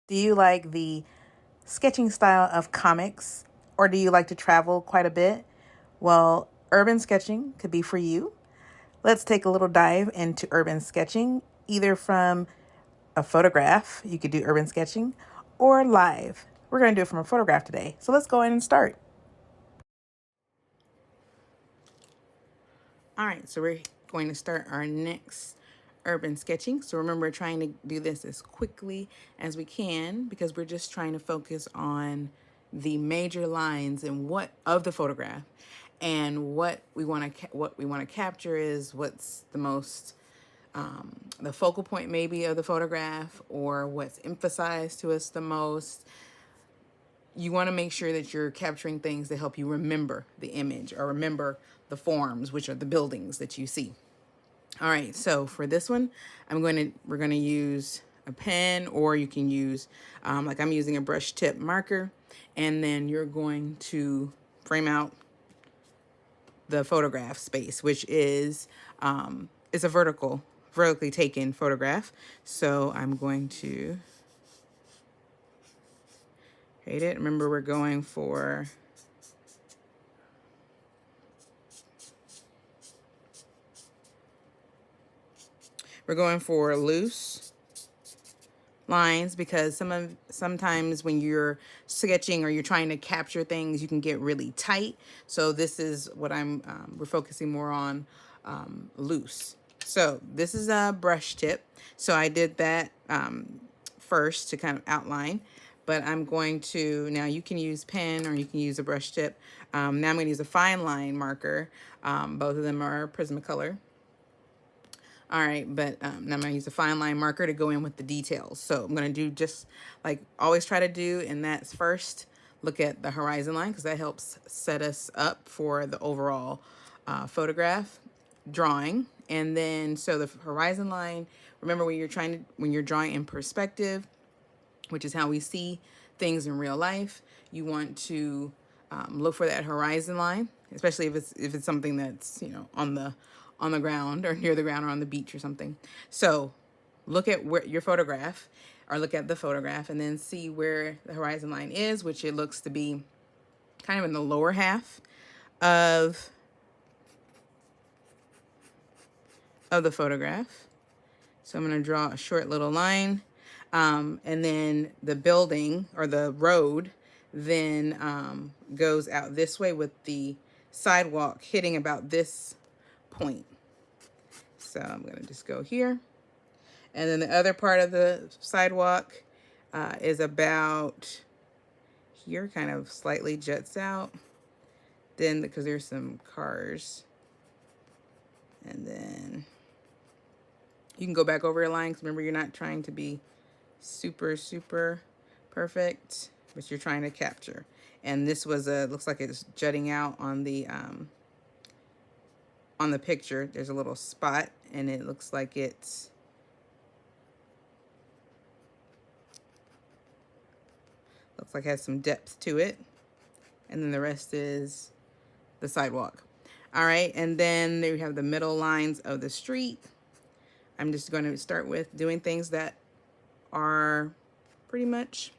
Do you like the sketching style of comics, or do you like to travel quite a bit? Well, urban sketching could be for you. Let's take a little dive into urban sketching, either from a photograph, you could do urban sketching, or live. We're going to do it from a photograph today. So let's go ahead and start. All right, so we're going to start our next urban sketching. So remember, trying to do this as quickly as we can because we're just trying to focus on the major lines and what of the photograph, and what we want to capture is what's the most the focal point maybe of the photograph, or what's emphasized to us the most. You want to make sure that you're capturing things that help you remember the image or remember the forms, which are the buildings that you see. All right, so for this one, we're going to use a pen, or you can use, like I'm using a brush tip marker, and then you're going to frame out the photograph space, which is a vertically taken photograph. So I'm going to create it. Remember, we're going for loose lines, because sometimes when you're sketching or you're trying to capture things, you can get really tight. So this is what we're focusing more on, loose. So this is a brush tip. So I did that first to kind of outline, but I'm going to, now you can use pen or you can use a brush tip. Now I'm going to use a fine line marker. Both of them are Prismacolor. All right, but now I'm going to use a fine line marker to go in with the details. So I'm going to do just like always try to do, and that's first look at the horizon line, because that helps set us up for the overall photograph drawing. And then, so the horizon line, remember when you're drawing in perspective, which is how we see things in real life, you want to look for that horizon line, especially if it's something that's, on the ground or near the ground or on the beach or something. So look at where your photograph, or look at the photograph, and then see where the horizon line is, which it looks to be kind of in the lower half of the photograph. So I'm going to draw a short little line, and then the building or the road then goes out this way, with the sidewalk hitting about this point. So I'm going to just go here. And then the other part of the sidewalk is about here, kind of slightly juts out. Then, because there's some cars. And then you can go back over your line, because remember, you're not trying to be super, super perfect, but you're trying to capture. And this looks like it's jutting out on the picture. There's a little spot, and it looks like it has some depth to it. And then the rest is the sidewalk. All right, and then there you have the middle lines of the street. I'm just going to start with doing things that are pretty much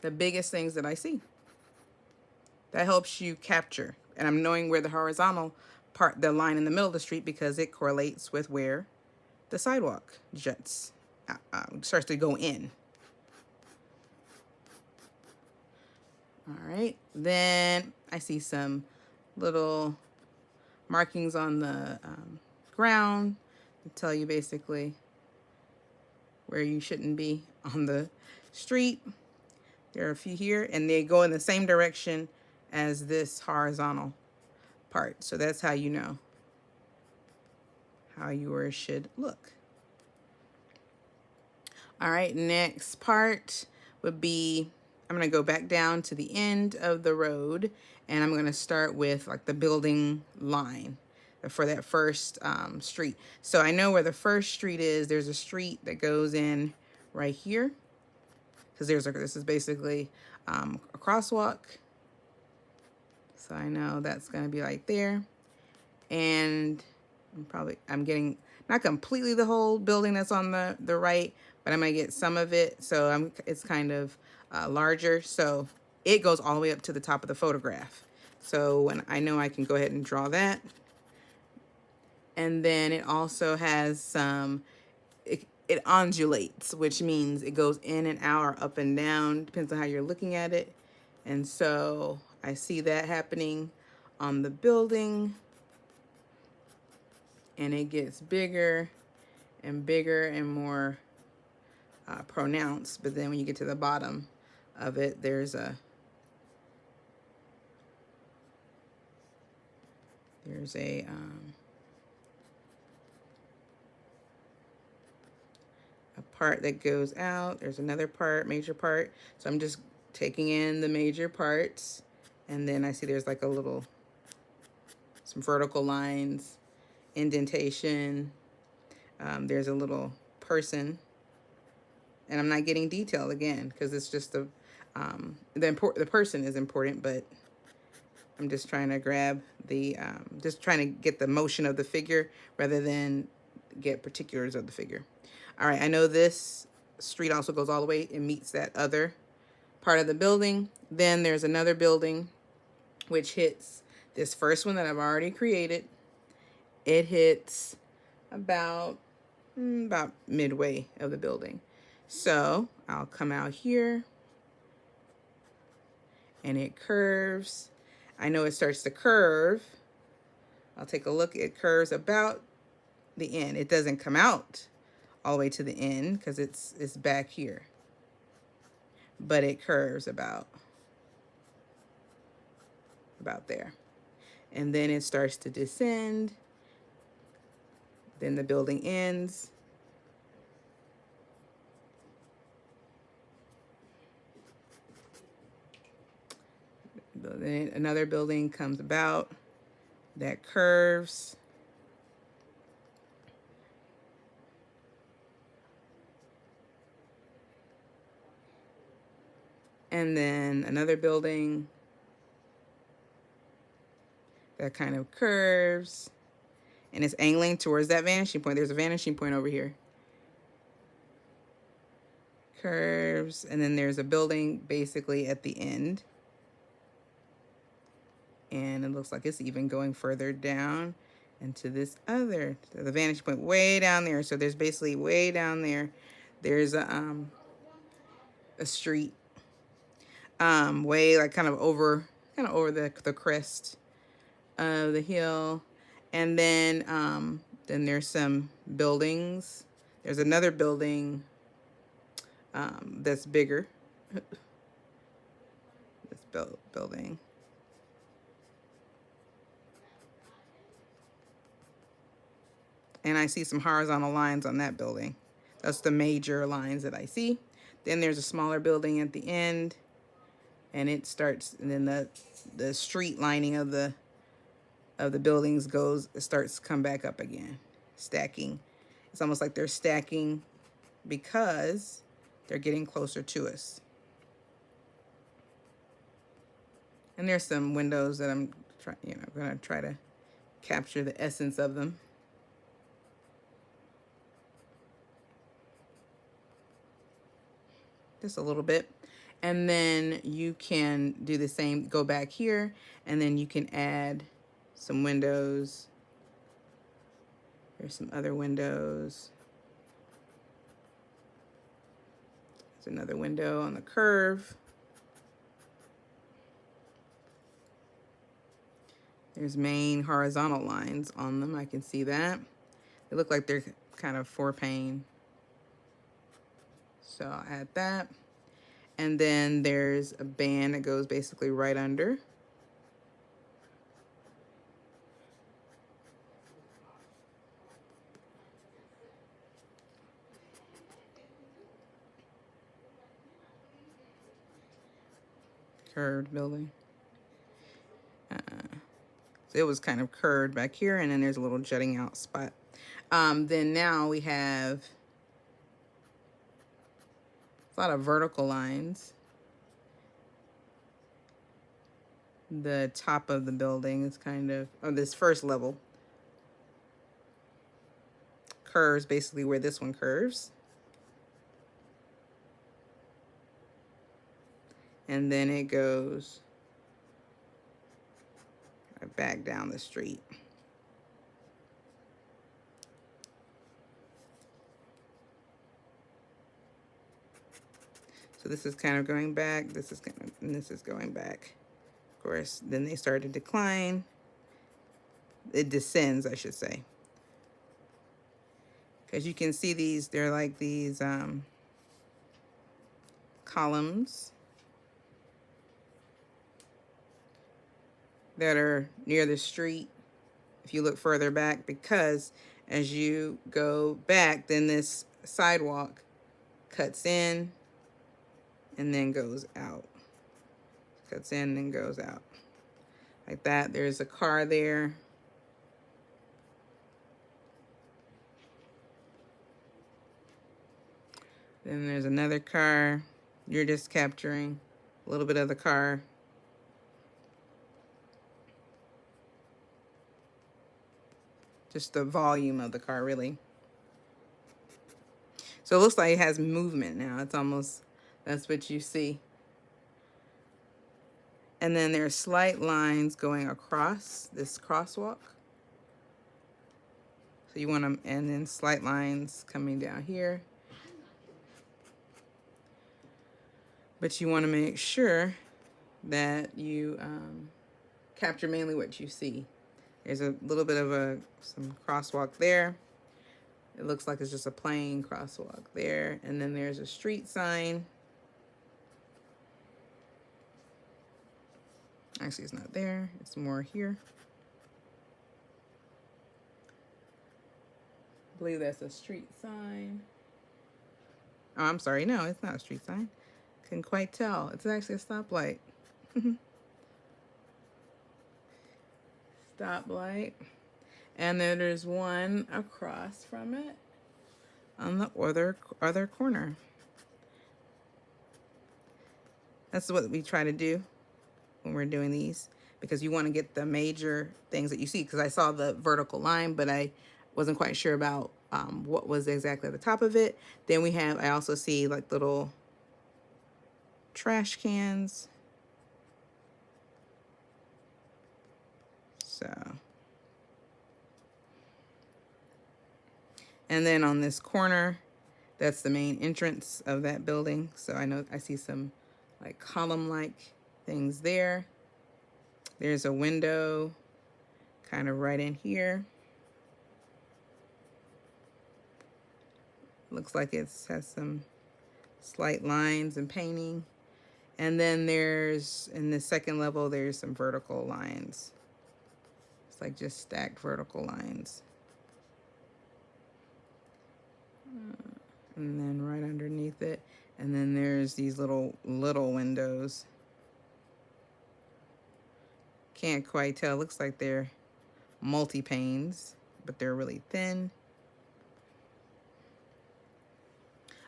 the biggest things that I see. That helps you capture. And I'm knowing where the horizontal part, the line in the middle of the street, because it correlates with where the sidewalk juts, starts to go in. All right, then I see some little markings on the ground to tell you basically where you shouldn't be on the street. There are a few here, and they go in the same direction as this horizontal part. So that's how you know how yours should look. All right, next part would be, I'm going to go back down to the end of the road, and I'm going to start with like the building line for that first street. So I know where the first street is. There's a street that goes in right here, because this is basically a crosswalk. So I know that's going to be right there. And I'm getting not completely the whole building that's on the right, but I'm going to get some of it. So it's kind of larger. So it goes all the way up to the top of the photograph. So when I know I can go ahead and draw that. And then it also has some, it undulates, which means it goes in and out or up and down, depends on how you're looking at it. And so I see that happening on the building, and it gets bigger and more pronounced. But then when you get to the bottom of it, there's a part that goes out. There's another part, major part. So I'm just taking in the major parts, and then I see there's like some vertical lines, indentation. There's a little person, and I'm not getting detail again because it's just the person is important, but I'm just trying to grab just trying to get the motion of the figure rather than get particulars of the figure. All right, I know this street also goes all the way and meets that other part of the building. Then there's another building which hits this first one that I've already created. It hits about midway of the building. So I'll come out here and it curves. I know it starts to curve. I'll take a look. It curves about the end. It doesn't come out all the way to the end because it's back here, but it curves about there, and then it starts to descend. Then the building ends. Then another building comes about that curves. And then another building that kind of curves, and it's angling towards that vanishing point. There's a vanishing point over here. Curves, and then there's a building basically at the end. And it looks like it's even going further down into this other, the vanishing point way down there. So there's basically way down there, there's a street, way like kind of over the crest of the hill. And then there's some buildings. There's another building that's bigger. This building. And I see some horizontal lines on that building. That's the major lines that I see. Then there's a smaller building at the end, and it starts, and then the street lining of the buildings starts to come back up again, stacking. It's almost like they're stacking because they're getting closer to us. And there's some windows that I'm gonna try to capture the essence of them. Just a little bit. And then you can do the same, go back here, and then you can add some windows. There's some other windows. There's another window on the curve. There's main horizontal lines on them. I can see that. They look like they're kind of 4-pane. So I'll add that. And then there's a band that goes basically right under. Curved building. So it was kind of curved back here, and then there's a little jutting out spot. Then now we have a lot of vertical lines. The top of the building is kind of, this first level curves basically where this one curves. and then it goes back down the street. So this is kind of going back, this is kind of, and this is going back. Of course, then they start to decline. It descends, I should say. Because you can see these, they're like these columns that are near the street if you look further back, because as you go back, then this sidewalk cuts in and then goes out. Cuts in and goes out. Like that. There's a car there. Then there's another car. You're just capturing a little bit of the car. Just the volume of the car, really. So it looks like it has movement now. It's almost, that's what you see. And then there's slight lines going across this crosswalk. So you want to, and then slight lines coming down here. But you want to make sure that you capture mainly what you see. There's a little bit of some crosswalk there. It looks like it's just a plain crosswalk there. And then there's a street sign. Actually, it's not there. It's more here. I believe that's a street sign. Oh, I'm sorry. No, it's not a street sign. Couldn't quite tell. It's actually a stoplight. Stoplight. And then there's one across from it on the other corner. That's what we try to do when we're doing these, because you want to get the major things that you see. Because I saw the vertical line, but I wasn't quite sure about what was exactly at the top of it. Then I also see like little trash cans. So, and then on this corner, that's the main entrance of that building. So I see some like column-like things there. There's a window kind of right in here. Looks like it has some slight lines and painting. And then there's, in the second level, there's some vertical lines. It's like just stacked vertical lines. And then right underneath it. And then there's these little windows. Can't quite tell. Looks like they're multi-panes, but they're really thin.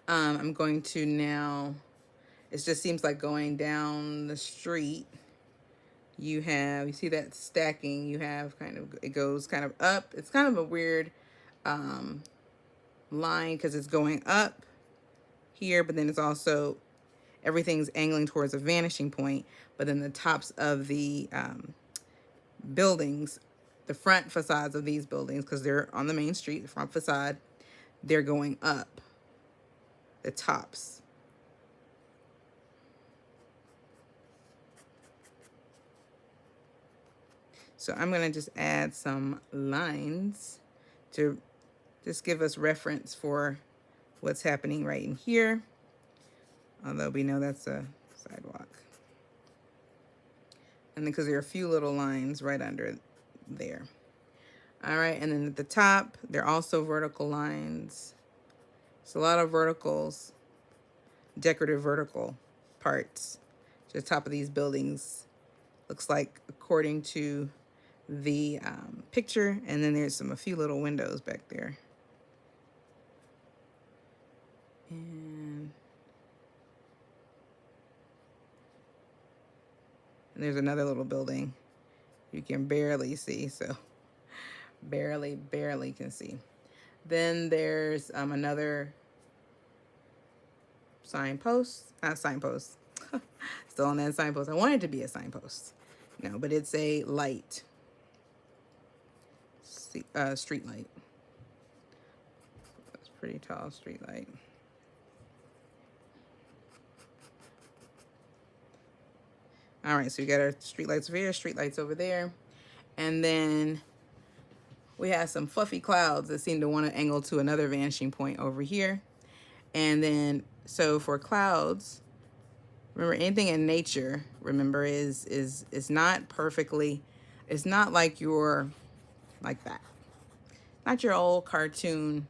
I'm going to now, it just seems like going down the street, you see that stacking, you have it goes kind of up. It's kind of a weird line because it's going up here, but then it's also, everything's angling towards a vanishing point, but then the tops of the buildings, the front facades of these buildings, because they're on the main street, the front facade, they're going up, the tops. So I'm going to just add some lines to just give us reference for what's happening right in here. Although we know that's a sidewalk. And then because there are a few little lines right under there. All right, and then at the top, there are also vertical lines. It's a lot of verticals, decorative vertical parts to the top of these buildings. Looks like according to the picture, and then there's a few little windows back there. And there's another little building you can barely see, so barely can see. Then there's another signpost, not signpost, Still on that signpost. I want it to be a signpost. No, but it's a light. Street light. It's pretty tall street light. All right, so we got our street lights over here, street lights over there. And then we have some fluffy clouds that seem to want to angle to another vanishing point over here. And then, so for clouds, remember anything in nature, remember is not perfectly, it's not like your, like that. Not your old cartoon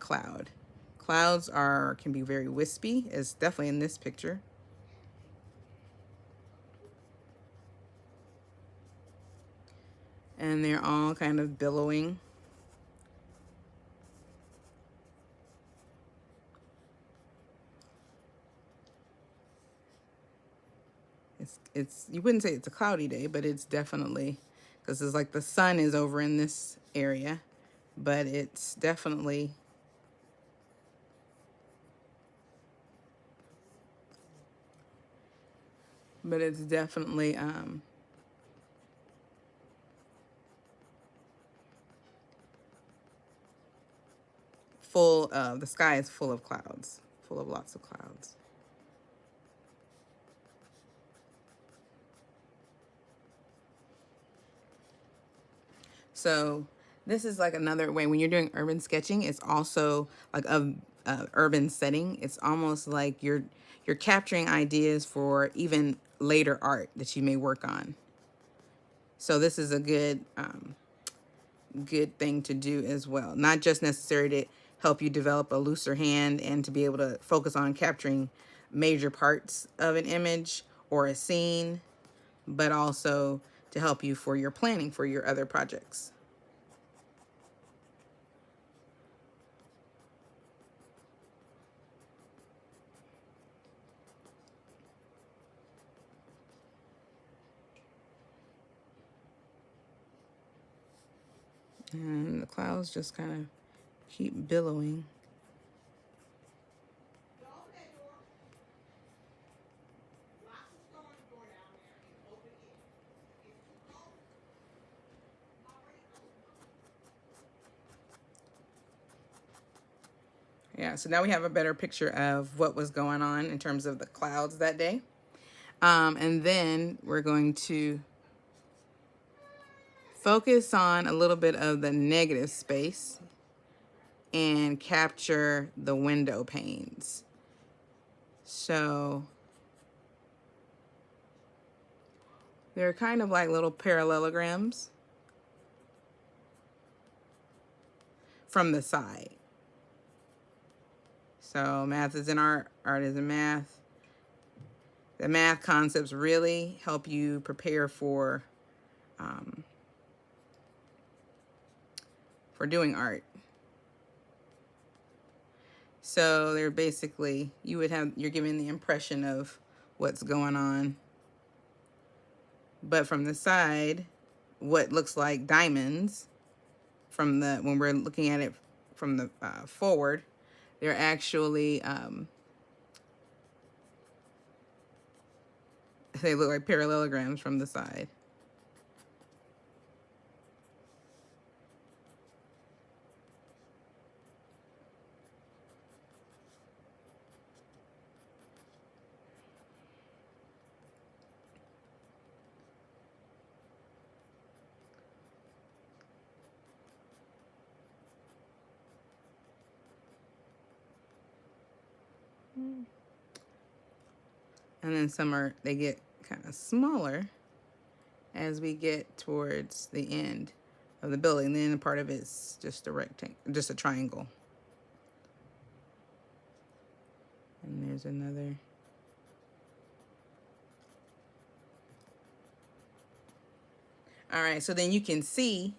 cloud. Clouds can be very wispy, as definitely in this picture. And they're all kind of billowing. It's you wouldn't say it's a cloudy day, but it's definitely, because it's like the sun is over in this area, but it's definitely full of, the sky is full of clouds, full of lots of clouds. So this is like another way when you're doing urban sketching. It's also like a urban setting. It's almost like you're capturing ideas for even later art that you may work on. So this is a good thing to do as well. Not just necessary to help you develop a looser hand and to be able to focus on capturing major parts of an image or a scene, but also to help you for your planning for your other projects. And the clouds just kind of keep billowing. Yeah, so now we have a better picture of what was going on in terms of the clouds that day. And then we're going to focus on a little bit of the negative space and capture the window panes. So they're kind of like little parallelograms from the side. So math is in art, art is in math. The math concepts really help you prepare for doing art. So they're basically, you're giving the impression of what's going on. But from the side, what looks like diamonds when we're looking at it from the forward, they're actually, they look like parallelograms from the side. And then they get kind of smaller as we get towards the end of the building. Then part of it's just a rectangle, just a triangle. And there's another. All right, so then you can see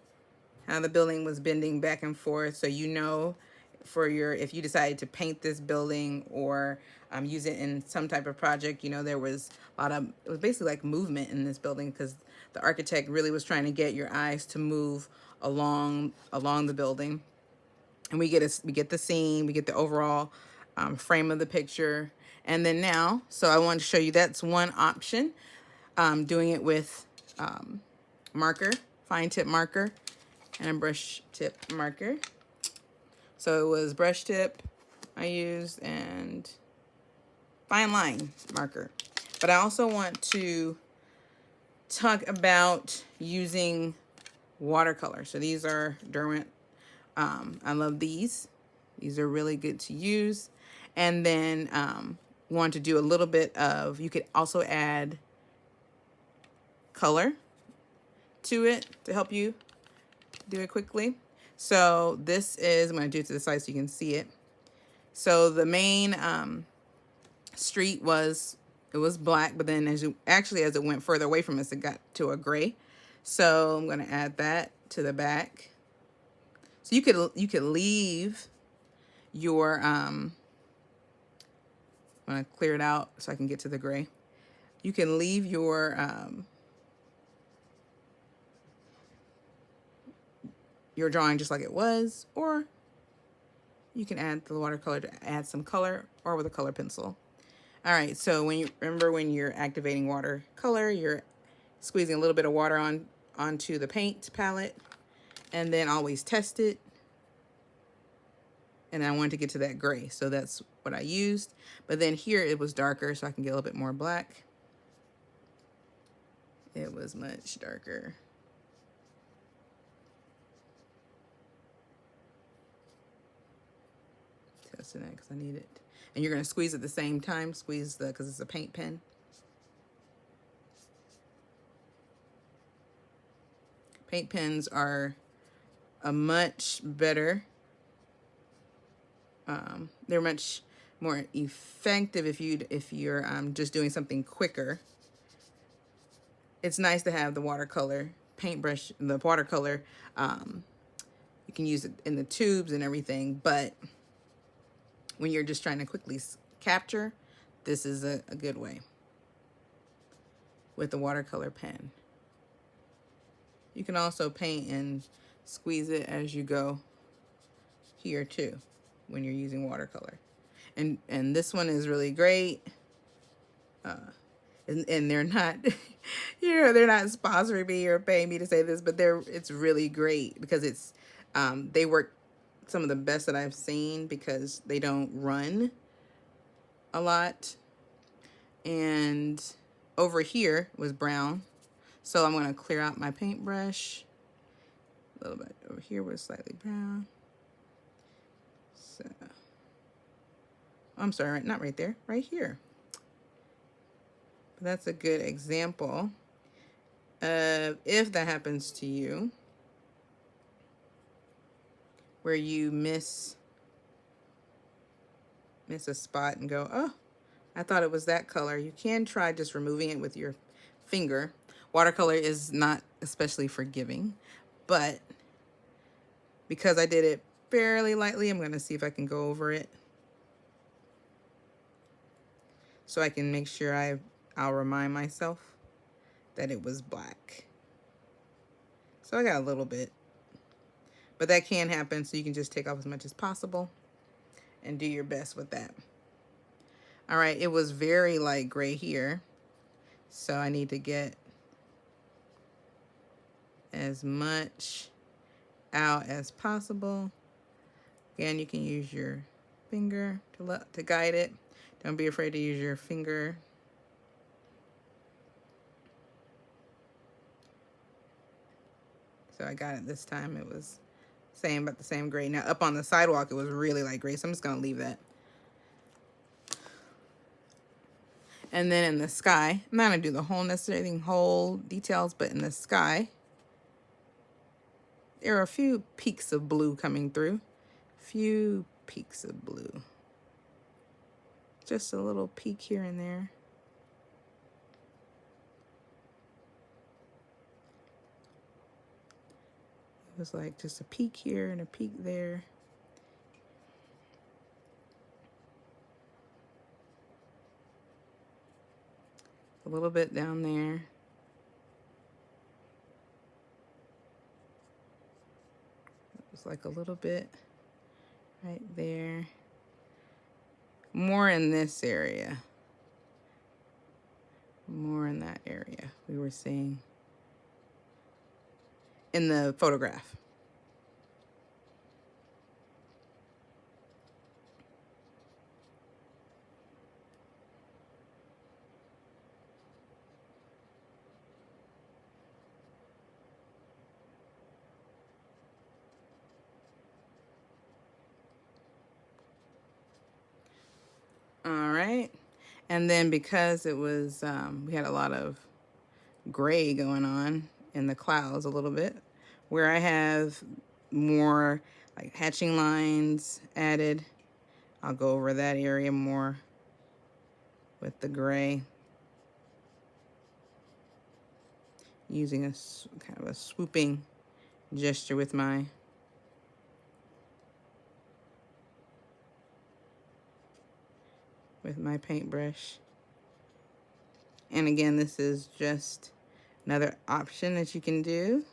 how the building was bending back and forth. So if you decided to paint this building or use it in some type of project, there was it was basically like movement in this building because the architect really was trying to get your eyes to move along the building. And we get the scene, we get the overall frame of the picture, And then now, so I wanted to show you that's one option. Doing it with marker, fine tip marker, and a brush tip marker. So it was brush tip I used and fine line marker. But I also want to talk about using watercolor. So these are Derwent. I love these. These are really good to use. And then want to do a little bit of, you could also add color to it to help you do it quickly. So this is, I'm going to do it to the side so you can see it. So the main street was, it was black, but then as it went further away from us, it got to a gray. So I'm going to add that to the back. So you could leave your I'm going to clear it out so I can get to the gray. You can leave your drawing just like it was, or you can add the watercolor to add some color, or with a color pencil. All right, so when you're activating watercolor, you're squeezing a little bit of water onto the paint palette, and then always test it. And I wanted to get to that gray, so that's what I used. But then here it was darker, so I can get a little bit more black. It was much darker. Testing that because I need it. And you're going to squeeze at the same time. Squeeze because it's a paint pen. Paint pens are a much better, they're much more effective if you're just doing something quicker. It's nice to have the watercolor paintbrush, the watercolor. You can use it in the tubes and everything, but when you're just trying to quickly capture, this is a good way with the watercolor pen. You can also paint and squeeze it as you go here too when you're using watercolor. And this one is really great. And they're not, they're not sponsoring me or paying me to say this, but it's really great because it's, they work some of the best that I've seen because they don't run a lot. And over here was brown. So I'm going to clear out my paintbrush. A little bit over here was slightly brown. So, I'm sorry, not right there, right here. But that's a good example of if that happens to you, where you miss a spot and go, oh, I thought it was that color. You can try just removing it with your finger. Watercolor is not especially forgiving, but because I did it fairly lightly, I'm going to see if I can go over it so I can make sure I'll remind myself that it was black. So I got a little bit, but that can happen, so you can just take off as much as possible and do your best with that. All right, it was very light gray here, so I need to get as much out as possible. Again, you can use your finger to guide it. Don't be afraid to use your finger. So I got it this time. It was about the same gray. Now up on the sidewalk, it was really light gray, so I'm just gonna leave that. And then in the sky, I'm not gonna do the whole details, but in the sky, there are a few peaks of blue coming through. Few peaks of blue. Just a little peak here and there. It was like just a peak here and a peak there. A little bit down there. It was like a little bit right there. more in this area. More in that area we were seeing in the photograph. All right. And then because it was, we had a lot of gray going on in the clouds a little bit, where I have more like hatching lines added, I'll go over that area more with the gray, using a kind of a swooping gesture with my paintbrush. And again, this is just another option that you can do.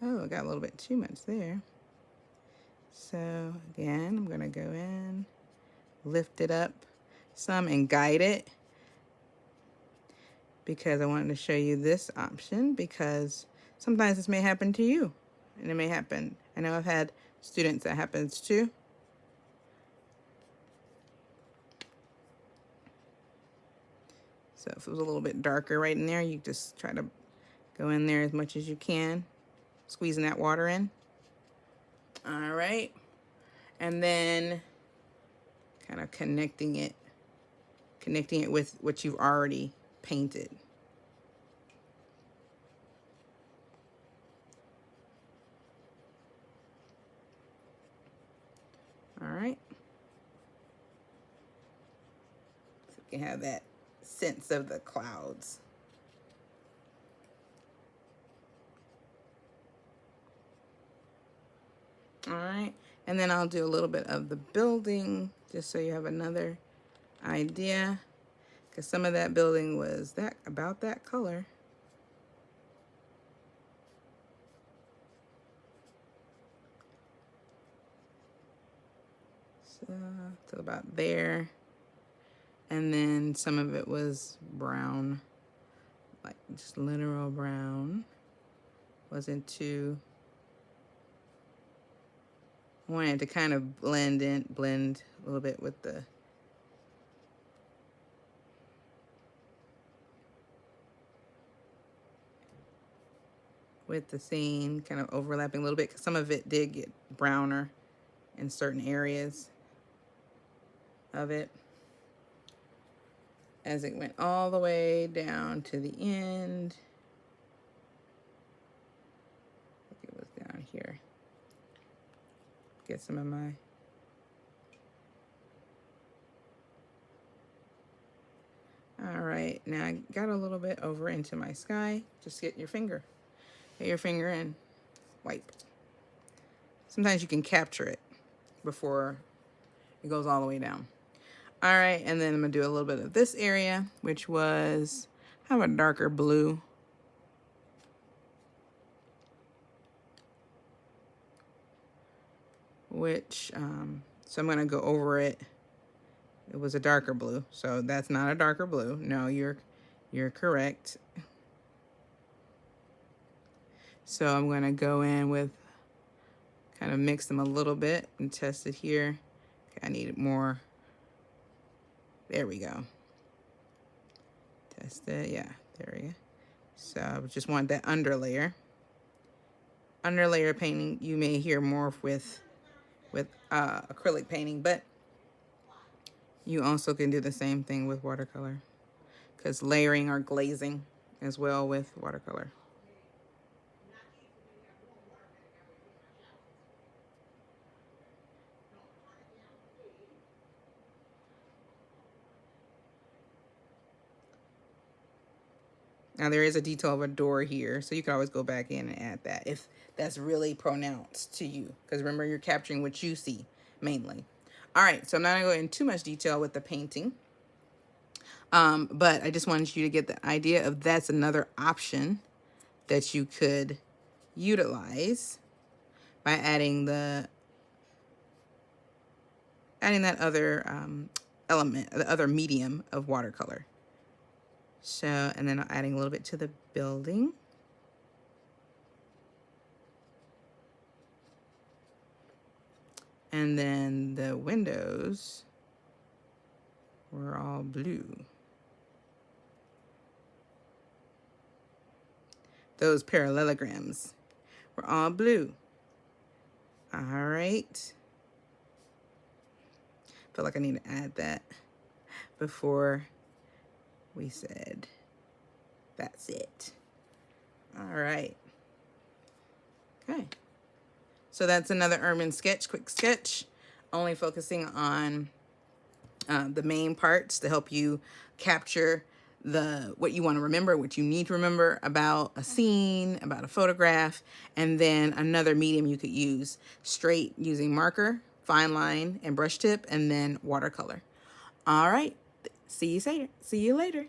Oh, I got a little bit too much there. So again, I'm gonna go in, lift it up some and guide it, because I wanted to show you this option, because sometimes this may happen to you, and it may happen. I know I've had students that happens to. So if it was a little bit darker right in there, you just try to go in there as much as you can, squeezing that water in. All right. And then kind of connecting it with what you've already painted. All right. So you can have that sense of the clouds. All right. And then I'll do a little bit of the building, just so you have another idea, because some of that building was about that color. So to about there. And then some of it was brown, like just literal brown. Wasn't too, I wanted to kind of blend a little bit with the scene, kind of overlapping a little bit, because some of it did get browner in certain areas of it as it went all the way down to the end. I think it was down here. Get some of my all right, now I got a little bit over into my sky. Just get your finger and wipe. Sometimes you can capture it before it goes all the way down. All right, and then I'm gonna do a little bit of this area, which was kind of a darker blue. Which, so I'm gonna go over it. It was a darker blue, so that's not a darker blue. No, you're correct. So I'm gonna go in with, kind of mix them a little bit and test it here. Okay, I need more. There we go. Test it, yeah, there we go. So I just want that underlayer. Underlayer painting, you may hear more with acrylic painting, but you also can do the same thing with watercolor, because layering or glazing as well with watercolor. Now there is a detail of a door here, so you can always go back in and add that if that's really pronounced to you, because remember, you're capturing what you see mainly. All right, so I'm not gonna go into too much detail with the painting, but I just wanted you to get the idea of that's another option that you could utilize by adding the adding that other element, the other medium of watercolor. So, and then adding a little bit to the building. And then the windows were all blue. Those parallelograms were all blue. All right. Feel like I need to add that before we said that's it. All right. Okay. So that's another urban sketch, quick sketch, only focusing on the main parts to help you capture what you want to remember, what you need to remember about a scene, about a photograph, and then another medium you could use straight using marker, fine line, and brush tip, and then watercolor. All right. See you later.